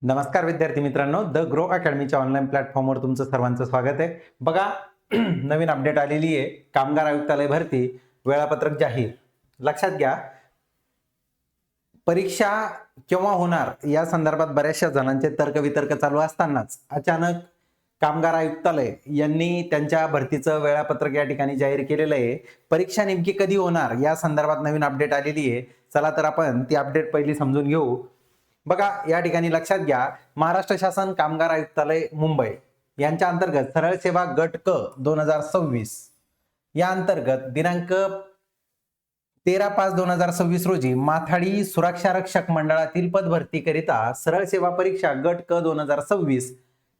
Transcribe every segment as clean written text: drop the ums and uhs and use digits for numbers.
नमस्कार विद्यार्थी मित्रांनो, द ग्रो अकॅडमीच्या ऑनलाईन प्लॅटफॉर्मवर तुमचं सर्वांचं स्वागत आहे. बघा नवीन अपडेट आलेली आहे. कामगार आयुक्तालय भरती वेळापत्रक जाहीर. लक्षात घ्या, परीक्षा केव्हा होणार या संदर्भात बऱ्याचशा जणांचे तर्कवितर्क चालू असतानाच अचानक कामगार आयुक्तालय यांनी त्यांच्या भरतीचं वेळापत्रक या ठिकाणी जाहीर केलेलं आहे. परीक्षा नेमकी कधी होणार या संदर्भात नवीन अपडेट आलेली आहे. चला तर आपण ती अपडेट पहिली समजून घेऊ. बघा या ठिकाणी लक्षात घ्या, महाराष्ट्र शासन कामगार आयुक्तालय मुंबई यांच्या अंतर्गत सरळ सेवा गट क 2026 या अंतर्गत दिनांक 13/5/2026 रोजी माथाडी सुरक्षा रक्षक मंडळातील पदभरतीकरिता सरळ सेवा परीक्षा गट क 2026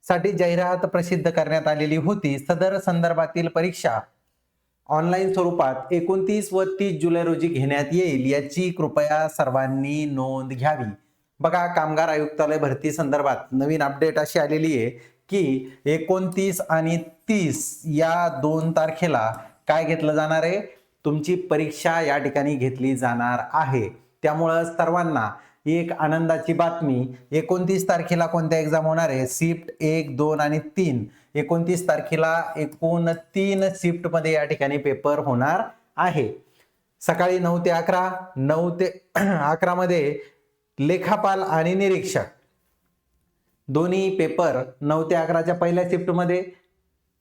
साठी जाहिरात प्रसिद्ध करण्यात आलेली होती. सदर संदर्भातील परीक्षा ऑनलाईन स्वरूपात 29 व 30 जुलै रोजी घेण्यात येईल, याची कृपया सर्वांनी नोंद घ्यावी. बघा कामगार आयुक्तालय भरती संदर्भात नवीन अपडेट अशी आलेली आहे की 29 आणि 30 या 2 तारखेला काय घेतलं जाणार आहे, तुमची परीक्षा या ठिकाणी घेतली जाणार आहे. त्यामुळं सर्वांना एक आनंदाची बातमी, 29 तारखेला कोणत्या एक्झाम होणार आहे, शिफ्ट 1, 2 आणि 3. 29 तारखेला एकूण 3 शिफ्ट मध्ये या ठिकाणी पेपर होणार आहे. सकाळी 9 ते 11, 9 ते 11 मध्ये लेखापाल आणि निरीक्षक दोन्ही पेपर 9 ते 11च्या पहिल्या शिफ्टमध्ये,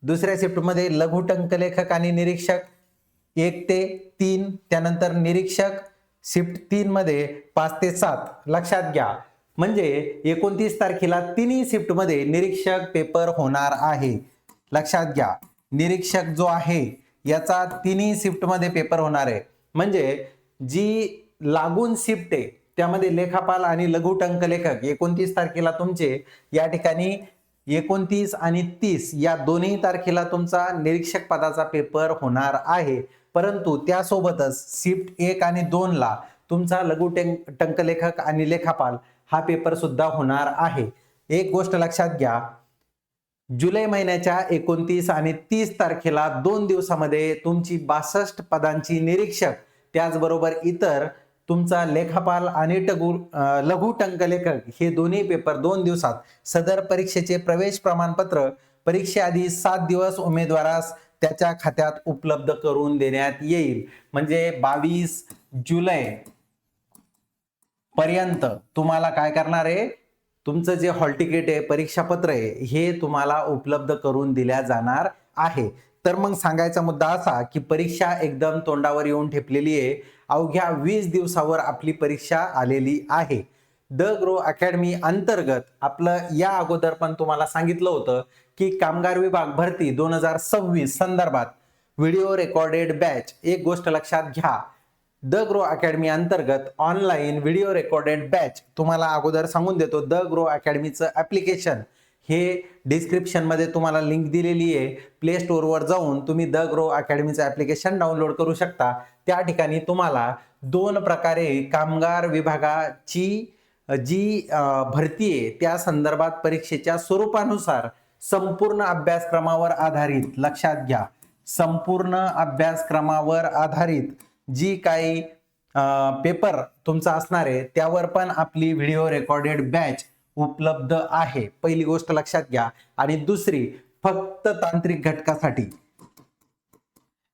दुसऱ्या शिफ्टमध्ये लघु टंकलेखक आणि निरीक्षक 1 ते 3, त्यानंतर निरीक्षक शिफ्ट 3 मध्ये 5 ते 7. लक्षात घ्या, म्हणजे 29 तारखेला तिन्ही शिफ्टमध्ये निरीक्षक पेपर होणार आहे. लक्षात घ्या, निरीक्षक जो आहे याचा तिन्ही शिफ्टमध्ये पेपर होणार आहे. म्हणजे जी लागून शिफ्ट आहे त्यामध्ये लेखापाल आणि लघु टंकलेखक 29 तारखेला तुमचे या ठिकाणी 29 आणि 30 या दोन्ही तारखेला तुमचा निरीक्षक पदाचा पेपर होणार आहे. परंतु त्यासोबतच शिफ्ट 1 आणि 2 ला तुमचा लघु टंकलेखक आणि लेखापाल हा पेपर सुद्धा होणार आहे. एक गोष्ट लक्षात घ्या, जुलै महिन्याच्या 29 आणि 30 तारखेला 2 दिवसामध्ये तुमची 62 पदांची निरीक्षक, त्याचबरोबर इतर तुमचा लेखापाल आणि लघु टंकलेखक हे दोन्ही पेपर 2 दिवसात सदर परीक्षेचे प्रवेश प्रमाणपत्र परीक्षेआधी 7 दिवस उमेदवारास त्याच्या खात्यात उपलब्ध करून देण्यात येईल. म्हणजे 22 जुलै पर्यंत तुम्हाला काय करणार आहे, तुमचं जे हॉल तिकीट आहे, परीक्षापत्र आहे, हे तुम्हाला उपलब्ध करून दिल्या जाणार आहे. तर मग सांगायचा मुद्दा असा की परीक्षा एकदम तोंडावर येऊन ठेपलेली आहे. अवघ्या 20 दिवसावर आपली परीक्षा आलेली आहे. द ग्रो अकॅडमी अंतर्गत आपलं या अगोदर पण तुम्हाला सांगितलं होतं की कामगार विभाग भरती 2026 संदर्भात व्हिडिओ रेकॉर्डेड बॅच. एक गोष्ट लक्षात घ्या, द ग्रो अकॅडमी अंतर्गत ऑनलाईन व्हिडिओ रेकॉर्डेड बॅच तुम्हाला अगोदर सांगून देतो. द ग्रो अकॅडमीचं ऍप्लिकेशन हे डिस्क्रिप्शन मध्ये तुम्हाला लिंक दिलेली आहे. प्ले स्टोअरवर जाऊन तुम्ही द ग्रो अकॅडमीचं ऍप्लिकेशन डाउनलोड करू शकता. त्या ठिकाणी तुम्हाला 2 प्रकारे कामगार विभागाची जी भरती आहे त्या संदर्भात परीक्षेच्या स्वरूपानुसार संपूर्ण अभ्यासक्रमावर आधारित, लक्षात घ्या, संपूर्ण अभ्यासक्रमावर आधारित जी काही पेपर तुमचा असणार आहे त्यावर पण आपली व्हिडिओ रेकॉर्डेड बॅच उपलब्ध आहे. पहिली गोष्ट लक्षात घ्या. आणि दुसरी, फक्त तांत्रिक घटकासाठी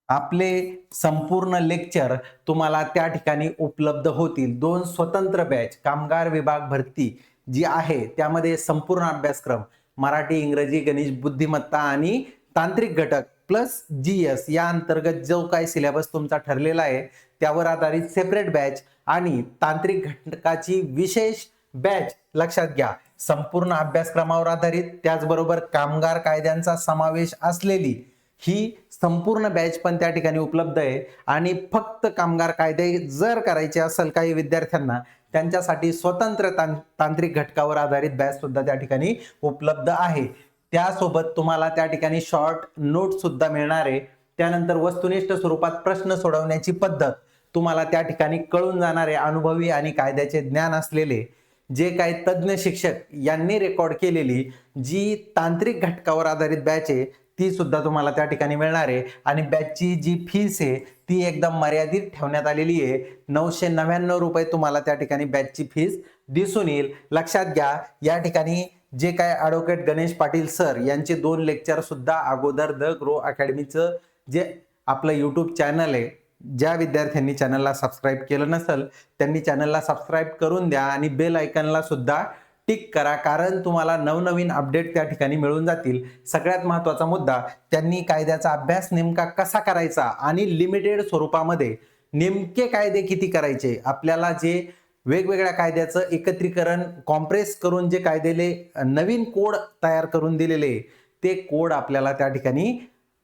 आपले संपूर्ण लेक्चर तुम्हाला त्या ठिकाणी उपलब्ध होतील. 2 स्वतंत्र बॅच कामगार विभाग भरती जी आहे त्यामध्ये संपूर्ण अभ्यासक्रम मराठी, इंग्रजी, गणित, बुद्धिमत्ता आणि तांत्रिक घटक प्लस जीएस या अंतर्गत जो काही सिलेबस तुमचा ठरलेला आहे त्यावर आधारित सेपरेट बॅच आणि तांत्रिक घटकाची विशेष बॅच. लक्षात घ्या, संपूर्ण अभ्यासक्रमावर आधारित त्याचबरोबर कामगार कायद्यांचा समावेश असलेली ही संपूर्ण बॅच पण त्या ठिकाणी उपलब्ध आहे. आणि फक्त कामगार कायदे जर करायचे असेल काही विद्यार्थ्यांना, त्यांच्यासाठी स्वतंत्र तांत्रिक घटकावर आधारित बॅच सुद्धा त्या ठिकाणी उपलब्ध आहे. त्यासोबत तुम्हाला त्या ठिकाणी शॉर्ट नोट सुद्धा मिळणार आहे. त्यानंतर वस्तुनिष्ठ स्वरूपात प्रश्न सोडवण्याची पद्धत तुम्हाला त्या ठिकाणी कळून जाणार आहे. अनुभवी आणि कायद्याचे ज्ञान असलेले जे काही तज्ञ शिक्षक यांनी रेकॉर्ड केलेली जी तांत्रिक घटकावर आधारित बॅच आहे ती सुद्धा तुम्हाला त्या ठिकाणी मिळणार आहे आणि बॅचची जी फीस आहे ती एकदम मर्यादित ठेवण्यात आलेली आहे. 999 रुपये तुम्हाला त्या ठिकाणी बॅचची फीस दिसून येईल. लक्षात घ्या, या ठिकाणी जे काय ॲडव्होकेट गणेश पाटील सर यांचे 2 लेक्चर सुद्धा अगोदर द ग्रो अकॅडमीचं जे आपलं यूट्यूब चॅनल आहे, ज्या विद्यार्थ्यांनी चॅनलला सबस्क्राईब केलं नसेल त्यांनी चॅनलला सबस्क्राईब करून द्या आणि बेल आयकॉनला सुद्धा टिक करा, कारण तुम्हाला नवनवीन अपडेट त्या ठिकाणी मिळून जातील. सगळ्यात महत्त्वाचा मुद्दा, त्यांनी कायद्याचा अभ्यास नेमका कसा करायचा आणि लिमिटेड स्वरूपामध्ये नेमके कायदे किती करायचे, आपल्याला जे वेगवेगळ्या कायद्याचं एकत्रीकरण कॉम्प्रेस करून जे कायदेले नवीन कोड तयार करून दिलेले ते कोड आपल्याला त्या ठिकाणी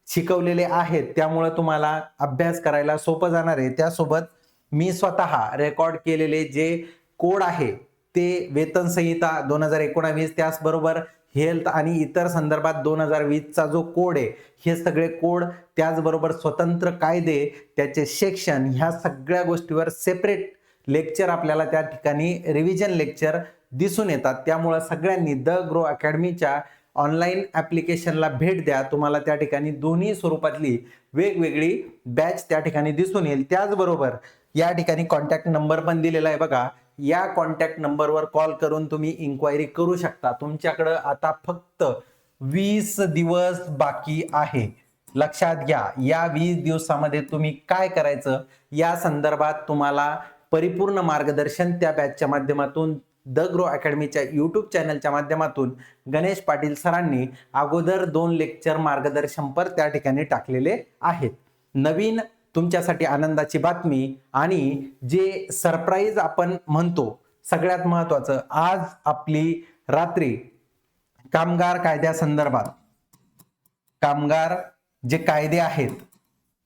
शिकवलेले आहेत. त्यामुळे तुम्हाला अभ्यास करायला सोपं जाणार आहे. त्यासोबत मी स्वतः रेकॉर्ड केलेले जे कोड आहे ते वेतन संहिता 2019, त्याचबरोबर हेल्थ आणि इतर संदर्भात 2020 चा जो कोड आहे, हे सगळे कोड, त्याचबरोबर स्वतंत्र कायदे, त्याचे सेक्शन, ह्या सगळ्या गोष्टीवर सेपरेट लेक्चर आपल्याला त्या ठिकाणी रिव्हिजन लेक्चर दिसून येतात. त्यामुळे सगळ्यांनी द ग्रो अकॅडमीच्या ऑनलाईन ॲप्लिकेशनला भेट द्या. तुम्हाला त्या ठिकाणी दोन्ही स्वरूपातली वेगवेगळी बॅच त्या ठिकाणी दिसून येईल. त्याचबरोबर या ठिकाणी कॉन्टॅक्ट नंबर पण दिलेला आहे बघा. या कॉन्टॅक्ट नंबरवर कॉल करून तुम्ही इन्क्वायरी करू शकता. तुमच्याकडे आता फक्त 20 दिवस बाकी आहे. लक्षात घ्या, या 20 दिवसामध्ये तुम्ही काय करायचं या संदर्भात तुम्हाला परिपूर्ण मार्गदर्शन त्या बॅचच्या माध्यमातून, द ग्रो अकॅडमीच्या यूट्यूब चॅनलच्या माध्यमातून गणेश पाटील सरांनी अगोदर 2 लेक्चर मार्गदर्शनपर त्या ठिकाणी टाकलेले आहेत. नवीन तुमच्यासाठी आनंदाची बातमी आणि जे सरप्राईज आपण म्हणतो, सगळ्यात महत्वाचं, आज आपली रात्री कामगार कायद्यासंदर्भात, कामगार जे कायदे आहेत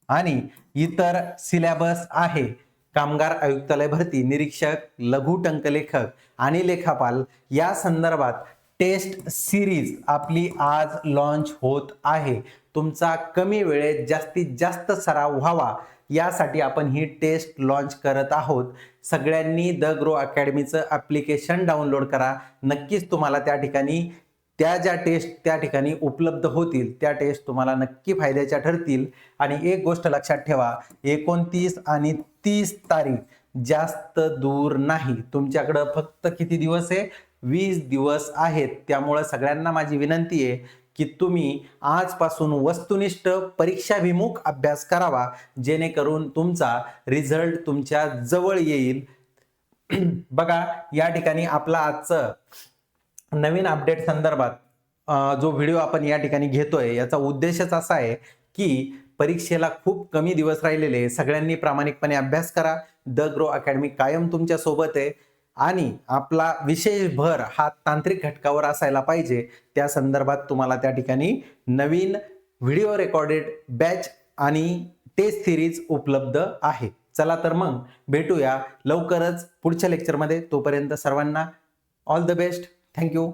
आणि इतर सिलेबस आहे, कामगार आयुक्तालय भरती, निरीक्षक, लघु टंकलेखक आणि लेखापाल, या संदर्भात टेस्ट सिरीज आपली आज लॉन्च होत आहे. तुमचा कमी वेळेत जास्तीत जास्त सराव व्हावा यासाठी आपण ही टेस्ट लॉन्च करत आहोत. सगळ्यांनी द ग्रो अकॅडमीचं ॲप्लिकेशन डाउनलोड करा. नक्कीच तुम्हाला त्या ठिकाणी ज्या टेस्ट त्या ठिकाणी उपलब्ध होतील त्या टेस्ट तुम्हाला नक्की फायद्याच्या ठरतील. आणि एक गोष्ट लक्षात ठेवा, 29 आणि 30 तारीख जास्त दूर नाही. तुमच्याकडं फक्त किती दिवस आहे? 20 दिवस आहेत. त्यामुळे सगळ्यांना माझी विनंती आहे की तुम्ही आजपासून वस्तुनिष्ठ परीक्षाभिमुख अभ्यास करावा, जेणेकरून तुमचा रिझल्ट तुमच्या जवळ येईल. बघा, या ठिकाणी आपला आजचं नवीन अपडेट संदर्भात जो व्हिडिओ आपण या ठिकाणी घेतोय, याचा उद्देशच असा आहे की परीक्षेला खूप कमी दिवस राहिलेले, सगळ्यांनी प्रामाणिकपणे अभ्यास करा. द ग्रो अकॅडमी कायम तुमच्या सोबत आहे आणि आपला विशेष भर हा तांत्रिक घटकावर असायला पाहिजे. त्या संदर्भात तुम्हाला त्या ठिकाणी नवीन व्हिडिओ रेकॉर्डेड बॅच आणि टेस्ट सिरीज उपलब्ध आहे. चला तर मग भेटूया लवकरच पुढच्या लेक्चरमध्ये. तोपर्यंत सर्वांना ऑल द बेस्ट. थँक्यू.